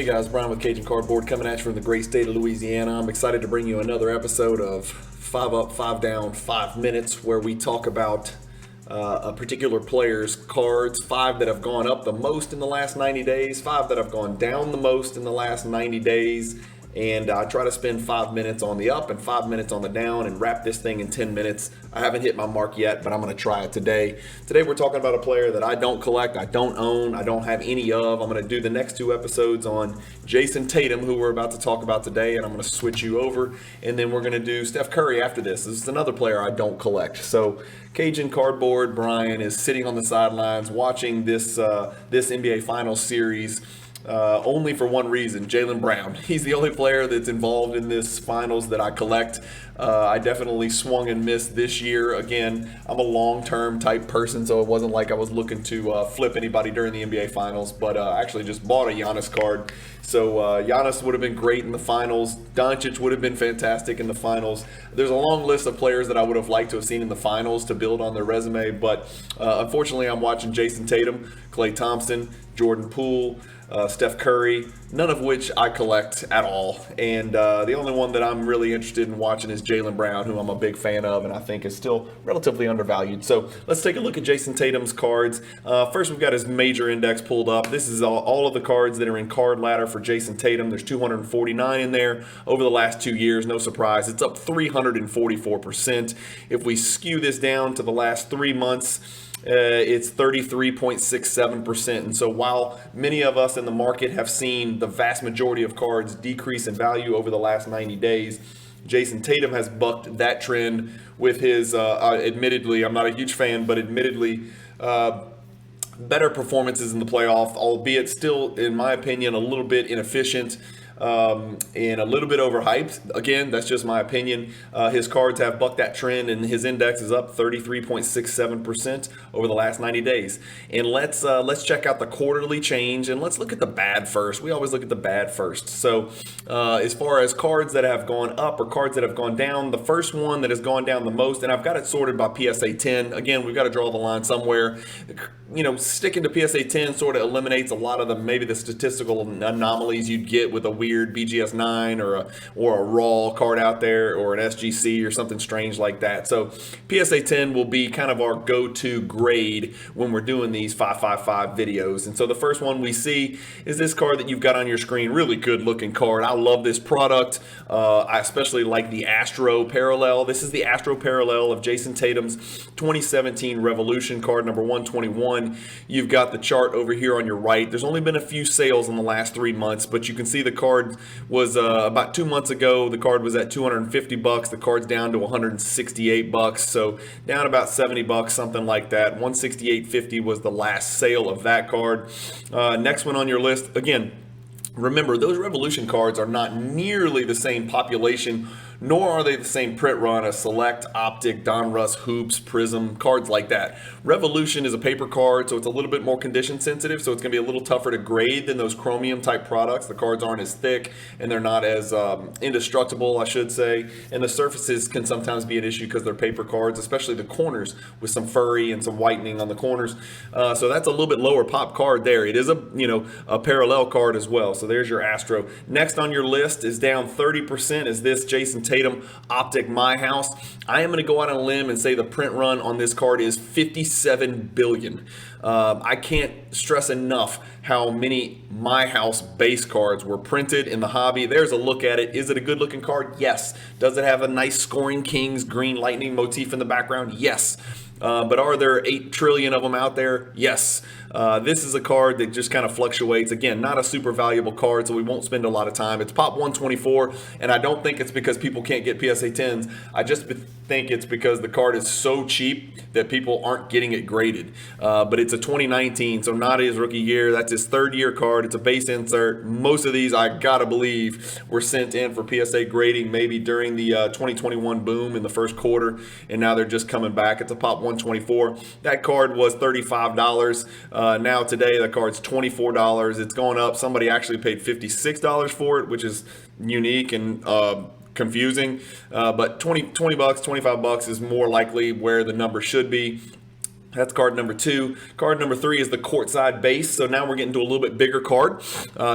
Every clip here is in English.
Hey guys, Brian with Cajun Cardboard coming at you from the great state of Louisiana. I'm excited to bring you another episode of 5 Up, 5 Down, 5 Minutes, where we talk about a particular player's cards, 5 that have gone up the most in the last 90 days, 5 that have gone down the most in the last 90 days, and I try to spend 5 minutes on the up and 5 minutes on the down and wrap this thing in 10 minutes. I haven't hit my mark yet, but I'm going to try it today. Today we're talking about a player that I don't collect, I don't own, I don't have any of. I'm going to do the next 2 episodes on Jayson Tatum, who we're about to talk about today, and I'm going to switch you over, and then we're going to do Steph Curry after this. This is another player I don't collect. So Cajun Cardboard Brian is sitting on the sidelines watching this NBA Finals series. Only for one reason, Jaylen Brown. He's the only player that's involved in this finals that I collect. I definitely swung and missed this year. Again, I'm a long-term type person, so it wasn't like I was looking to flip anybody during the NBA Finals, but I actually just bought a Giannis card. So Giannis would have been great in the finals. Doncic would have been fantastic in the finals. There's a long list of players that I would have liked to have seen in the finals to build on their resume, but unfortunately I'm watching Jayson Tatum, Klay Thompson, Jordan Poole, Steph Curry, none of which I collect at all. And the only one that I'm really interested in watching is Jaylen Brown, who I'm a big fan of and I think is still relatively undervalued. So let's take a look at Jayson Tatum's cards. First, we've got his major index pulled up. This is all of the cards that are in Cardladder for Jayson Tatum. There's 249 in there over the last 2 years. No surprise. It's up 344%. If we skew this down to the last 3 months, it's 33.67%. And so while many of us in the market have seen the vast majority of cards decrease in value over the last 90 days, Jayson Tatum has bucked that trend with his, admittedly, I'm not a huge fan, but admittedly, better performances in the playoff, albeit still, in my opinion, a little bit inefficient. And a little bit overhyped. Again, that's just my opinion. His cards have bucked that trend, and his index is up 33.67% over the last 90 days. And let's check out the quarterly change, and let's look at the bad first. We always look at the bad first. So as far as cards that have gone up or cards that have gone down, the first one that has gone down the most, and I've got it sorted by PSA 10. Again, we've got to draw the line somewhere. You know, sticking to PSA 10 sort of eliminates a lot of the statistical anomalies you'd get with a weird BGS 9 or a raw card out there or an SGC or something strange like that. So PSA 10 will be kind of our go-to grade when we're doing these 555 videos. And so the first one we see is this card that you've got on your screen. Really good looking card. I love this product. I especially like the Astro Parallel. This is the Astro Parallel of Jayson Tatum's 2017 Revolution card number 121. You've got the chart over here on your right. There's only been a few sales in the last 3 months, but you can see the card was about 2 months ago. The card was at $250. The card's down to $168, so down about $70, something like that. $168.50 was the last sale of that card. Next one on your list, again, remember, those Revolution cards are not nearly the same population, nor are they the same print run as Select, Optic, Donruss, Hoops, Prism, cards like that. Revolution is a paper card, so it's a little bit more condition sensitive, so it's going to be a little tougher to grade than those chromium type products. The cards aren't as thick, and they're not as indestructible, I should say, and the surfaces can sometimes be an issue because they're paper cards, especially the corners with some furry and some whitening on the corners. So that's a little bit lower pop card there. It is a parallel card as well, so there's your Astro. Next on your list is down 30% is this Jayson Tatum Optic My House. I am going to go out on a limb and say the print run on this card is 57 billion. I can't stress enough how many My House base cards were printed in the hobby. There's a look at it. Is it a good looking card? Yes. Does it have a nice Scoring Kings green lightning motif in the background? Yes. But are there 8 trillion of them out there? Yes. This is a card that just kind of fluctuates. Again, not a super valuable card, so we won't spend a lot of time. It's pop 124, and I don't think it's because people can't get PSA 10s. I just think it's because the card is so cheap that people aren't getting it graded. But it's a 2019, so not his rookie year. That's his 3rd year card. It's a base insert. Most of these, I gotta believe, were sent in for PSA grading maybe during the 2021 boom in the first quarter, and now they're just coming back. It's a pop 124. That card was $35. Now today, the card's $24. It's going up. Somebody actually paid $56 for it, which is unique and confusing. But $20, $25 is more likely where the number should be. That's card number 2. Card number 3 is the courtside base. So now we're getting to a little bit bigger card.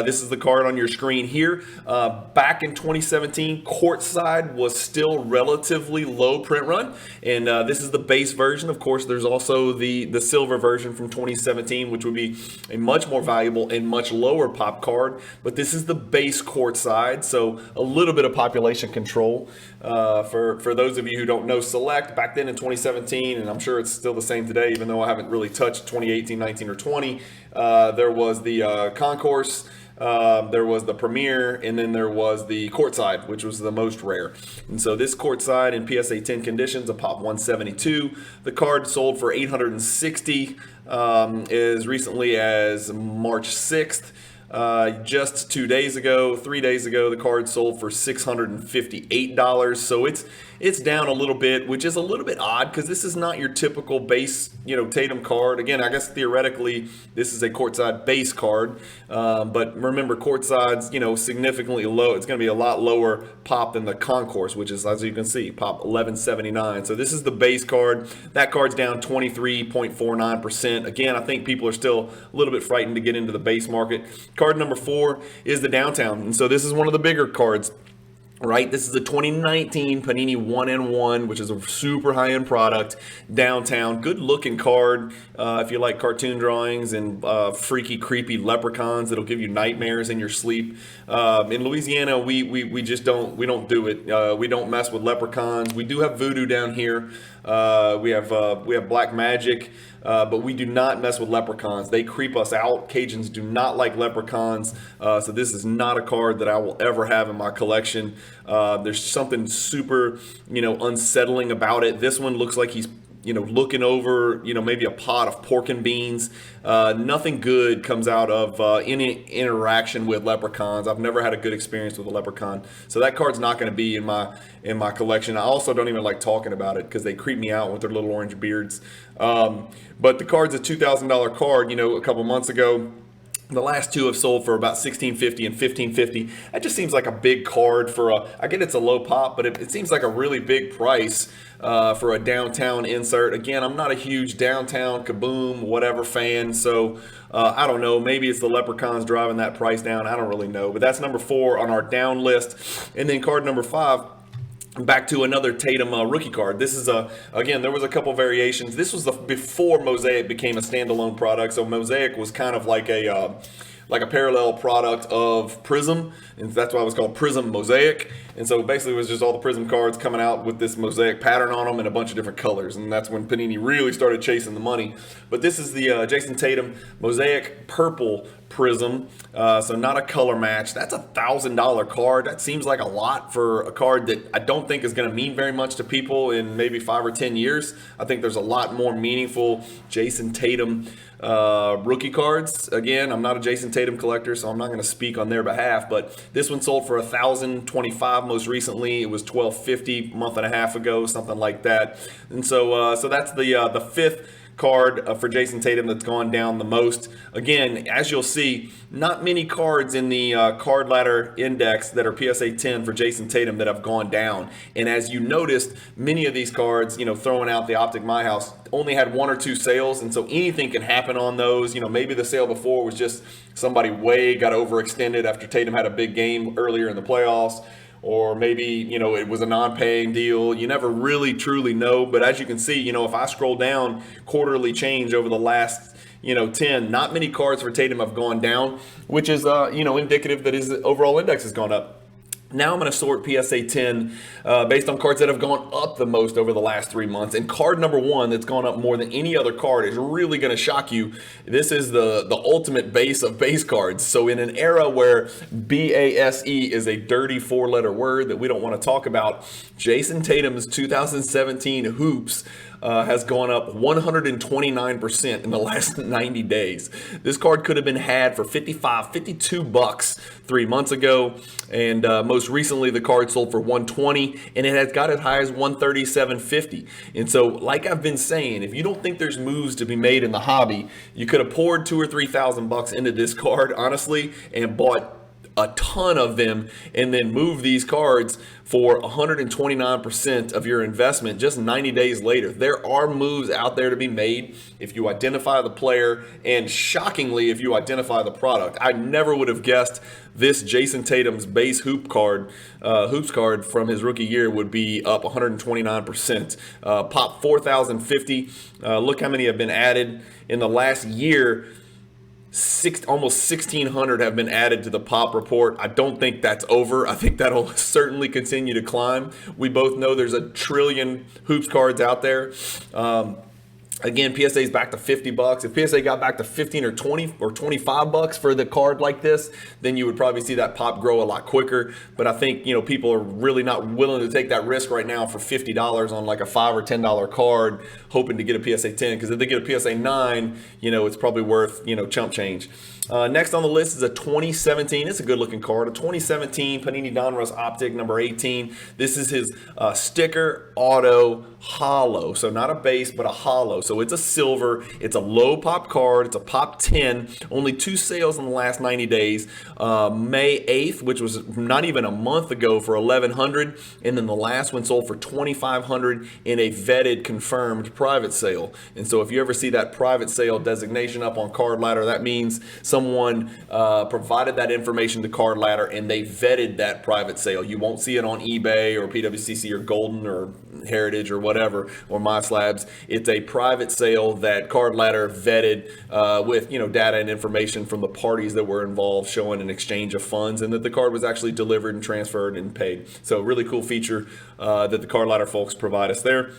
This is the card on your screen here. Back in 2017, courtside was still relatively low print run. And this is the base version. Of course, there's also the silver version from 2017, which would be a much more valuable and much lower pop card. But this is the base courtside. So a little bit of population control. For those of you who don't know Select, back then in 2017, and I'm sure it's still the same today, even though I haven't really touched 2018, 19, or 20, there was the Concourse, there was the Premier, and then there was the Courtside, which was the most rare. And so this Courtside in PSA 10 conditions, a pop 172. The card sold for $860 as recently as March 6th. Just 3 days ago, the card sold for $658. So it's down a little bit, which is a little bit odd because this is not your typical base, Tatum card. Again, I guess theoretically this is a courtside base card, but remember courtside's, significantly low. It's going to be a lot lower pop than the Concourse, which is, as you can see, pop 1179. So this is the base card. That card's down 23.49%. Again, I think people are still a little bit frightened to get into the base market. Card number 4 is the Downtown, and so this is one of the bigger cards. Right, this is a 2019 Panini 1-in-1, which is a super high-end product. Downtown, good-looking card. If you like cartoon drawings and freaky, creepy leprechauns that'll give you nightmares in your sleep. In Louisiana, we just don't do it. We don't mess with leprechauns. We do have voodoo down here. We have black magic. But we do not mess with leprechauns. They creep us out. Cajuns do not like leprechauns. So this is not a card that I will ever have in my collection. There's something super, unsettling about it. This one looks like he's, looking over, maybe a pot of pork and beans. Nothing good comes out of any interaction with leprechauns. I've never had a good experience with a leprechaun. So that card's not going to be in my collection. I also don't even like talking about it because they creep me out with their little orange beards. But the card's a $2,000 card, a couple months ago. The last two have sold for about $1,650 and $1,550. That just seems like a big card I get it's a low pop, but it seems like a really big price for a Downtown insert. Again, I'm not a huge Downtown, Kaboom, whatever fan, so I don't know. Maybe it's the leprechauns driving that price down. I don't really know. But that's number 4 on our down list. And then card number 5, back to another Tatum rookie card. This is again, there was a couple variations. This was before Mosaic became a standalone product. So Mosaic was kind of like a parallel product of Prism, and that's why it was called Prism Mosaic. And so basically it was just all the Prism cards coming out with this Mosaic pattern on them in a bunch of different colors, and that's when Panini really started chasing the money. But this is the Jayson Tatum Mosaic Purple Prism, so not a color match. That's a $1,000 card. That seems like a lot for a card that I don't think is going to mean very much to people in maybe 5 or 10 years. I think there's a lot more meaningful Jayson Tatum rookie cards. Again, I'm not a Jayson Tatum collector, so I'm not going to speak on their behalf, but this one sold for $1,025 most recently. It was $1,250 a month and a half ago, something like that. And so that's the fifth card for Jayson Tatum that's gone down the most. Again, as you'll see, not many cards in the Cardladder Index that are PSA 10 for Jayson Tatum that have gone down. And as you noticed, many of these cards, throwing out the Optic My House, only had 1 or 2 sales, and so anything can happen on those. Maybe the sale before was just somebody got overextended after Tatum had a big game earlier in the playoffs. Or maybe, it was a non-paying deal. You never really truly know. But as you can see, if I scroll down quarterly change over the last, 10, not many cards for Tatum have gone down, which is, indicative that his overall index has gone up. Now I'm going to sort PSA 10 based on cards that have gone up the most over the last 3 months. And card number 1 that's gone up more than any other card is really going to shock you. This is the ultimate base of base cards. So in an era where BASE is a dirty 4-letter word that we don't want to talk about, Jayson Tatum's 2017 Hoops has gone up 129% in the last 90 days. This card could have been had for $52 3 months ago, and most recently the card sold for $120, and it has got as high as $137.50. And so, like I've been saying, if you don't think there's moves to be made in the hobby, you could have poured $2,000 or $3,000 into this card, honestly, and bought a ton of them and then move these cards for 129% of your investment just 90 days later. There are moves out there to be made if you identify the player, and shockingly, if you identify the product. I never would have guessed this Jayson Tatum's base hoops card from his rookie year would be up 129%. Pop 4,050. Look how many have been added in the last year. Almost 1,600 have been added to the pop report. I don't think that's over. I think that'll certainly continue to climb. We both know there's a trillion hoops cards out there. Again, PSA is back to $50. If PSA got back to 15 or 20 or $25 for the card like this, then you would probably see that pop grow a lot quicker. But I think, people are really not willing to take that risk right now for $50 on like a $5 or $10 card, hoping to get a PSA 10. Because if they get a PSA 9, it's probably worth, chump change. Next on the list is a 2017. It's a good looking card. A 2017 Panini Donruss Optic number 18. This is his sticker auto hollow. So not a base, but a hollow. So it's a silver. It's a low pop card. It's a pop 10. Only 2 sales in the last 90 days. May 8th, which was not even a month ago, for $1,100. And then the last one sold for $2,500 in a vetted, confirmed private sale. And so if you ever see that private sale designation up on Cardladder, that means someone provided that information to Cardladder and they vetted that private sale. You won't see it on eBay or PWCC or Golden or Heritage or whatever, or My Slabs. It's a private sale that Cardladder vetted with data and information from the parties that were involved, showing an exchange of funds and that the card was actually delivered and transferred and paid. So really cool feature that the Cardladder folks provide us there.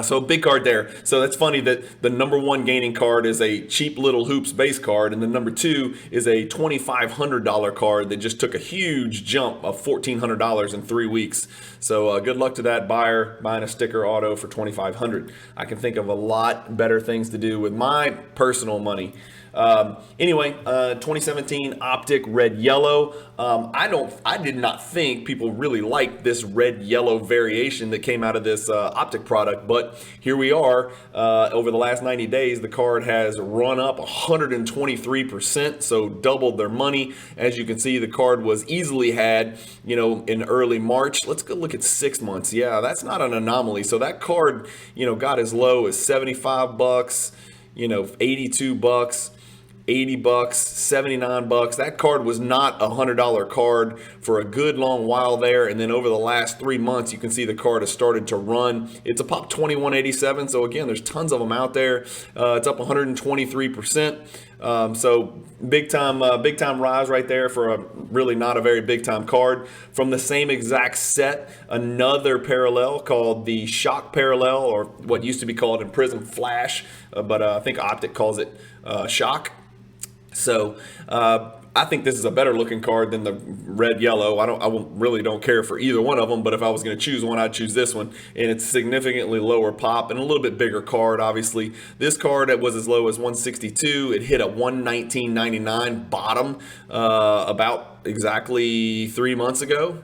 So big card there. So that's funny that the number 1 gaining card is a cheap little hoops base card, and the number 2 is a $2,500 card that just took a huge jump of $1,400 in 3 weeks. So good luck to that buyer buying a sticker auto for $2,500. I can think of a lot better things to do with my personal money. Anyway, 2017 Optic red yellow. I did not think people really liked this red yellow variation that came out of this Optic product, but here we are. Over the last 90 days, the card has run up 123%, so doubled their money. As you can see, the card was easily had, in early March. Let's go look at 6 months. Yeah, that's not an anomaly. So that card, got as low as $75, $82. $80, $79. That card was not a $100 card for a good long while there, and then over the last 3 months, you can see the card has started to run. It's a pop 2187, so again, there's tons of them out there. It's up 123%. So big time rise right there for a really not a very big time card. From the same exact set, another parallel called the Shock Parallel, or what used to be called in Prism Flash, but I think Optic calls it Shock. So I think this is a better looking card than the red yellow. I really don't care for either one of them, but if I was going to choose one, I'd choose this one. And it's significantly lower pop and a little bit bigger card, obviously. This card, it was as low as 162. It hit a 119.99 bottom about exactly 3 months ago.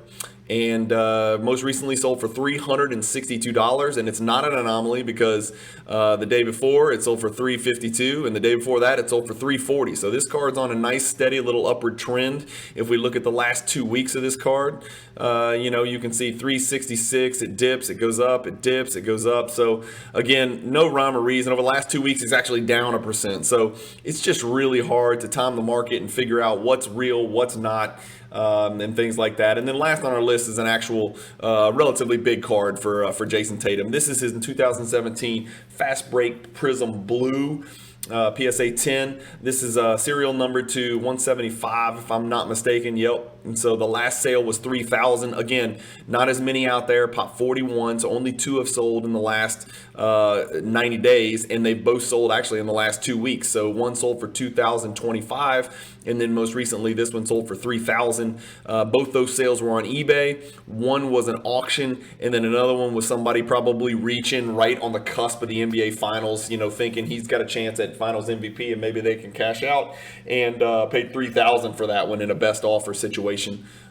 And most recently sold for $362, and it's not an anomaly because the day before it sold for $352, and the day before that it sold for $340. So this card's on a nice steady little upward trend. If we look at the last 2 weeks of this card, you can see $366. It dips, it goes up, it dips, it goes up. So again, no rhyme or reason. Over the last 2 weeks, it's actually down 1%. So it's just really hard to time the market and figure out what's real, what's not. And things like that. And then last on our list is an actual relatively big card for Jayson Tatum. This is his 2017 Fast Break Prism Blue PSA 10. This is serial number to 175, if I'm not mistaken. Yep. And so the last sale was 3,000. Again, not as many out there. Pop 41. So only 2 have sold in the last 90 days, and they both sold actually in the last 2 weeks. So one sold for 2,025, and then most recently this one sold for 3,000. Both those sales were on eBay. One was an auction, and then another one was somebody probably reaching right on the cusp of the NBA Finals, thinking he's got a chance at Finals MVP and maybe they can cash out, and paid $3,000 for that one in a best offer situation.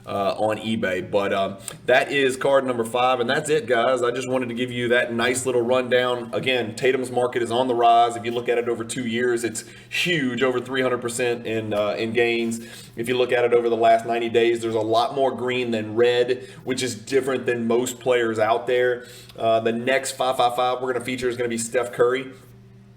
on eBay. But that is card number 5, and that's it, guys. I just wanted to give you that nice little rundown. Again, Tatum's market is on the rise. If you look at it over 2 years, it's huge, over 300% in gains. If you look at it over the last 90 days, there's a lot more green than red, which is different than most players out there. The next 555 we're going to feature is going to be Steph Curry.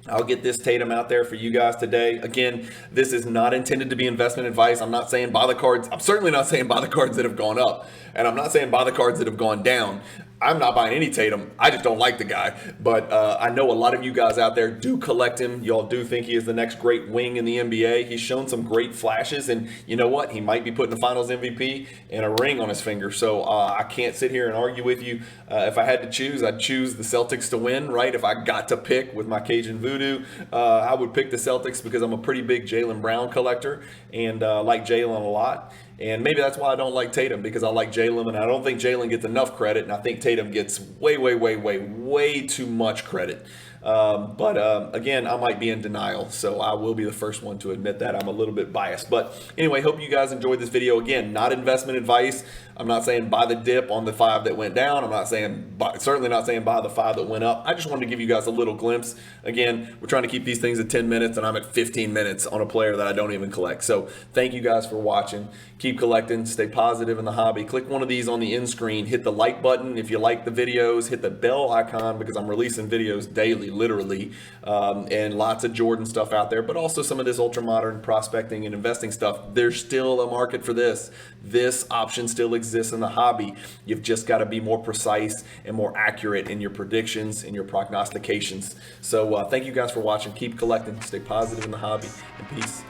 I'll get this Tatum out there for you guys today. Again, this is not intended to be investment advice. I'm not saying buy the cards. I'm certainly not saying buy the cards that have gone up. And I'm not saying buy the cards that have gone down. I'm not buying any Tatum. I just don't like the guy. But I know a lot of you guys out there do collect him. Y'all do think he is the next great wing in the NBA. He's shown some great flashes. And you know what? He might be putting the finals MVP and a ring on his finger. So I can't sit here and argue with you. If I had to choose, I'd choose the Celtics to win, right? If I got to pick with my Cajun voodoo, I would pick the Celtics because I'm a pretty big Jaylen Brown collector and like Jaylen a lot. And maybe that's why I don't like Tatum, because I like Jaylen, and I don't think Jaylen gets enough credit, and I think Tatum gets way too much credit. But again, I might be in denial, so I will be the first one to admit that I'm a little bit biased. But anyway, hope you guys enjoyed this video. Again, not investment advice. I'm not saying buy the dip on the 5 that went down. I'm not saying, certainly not saying buy the 5 that went up. I just wanted to give you guys a little glimpse. Again, we're trying to keep these things at 10 minutes, and I'm at 15 minutes on a player that I don't even collect. So thank you guys for watching. Keep collecting. Stay positive in the hobby. Click one of these on the end screen. Hit the like button if you like the videos. Hit the bell icon because I'm releasing videos daily, literally, and lots of Jordan stuff out there, but also some of this ultra modern prospecting and investing stuff. There's still a market for this. This option still exists in the hobby. You've just got to be more precise and more accurate in your predictions and your prognostications. So thank you guys for watching. Keep collecting. Stay positive in the hobby, and peace.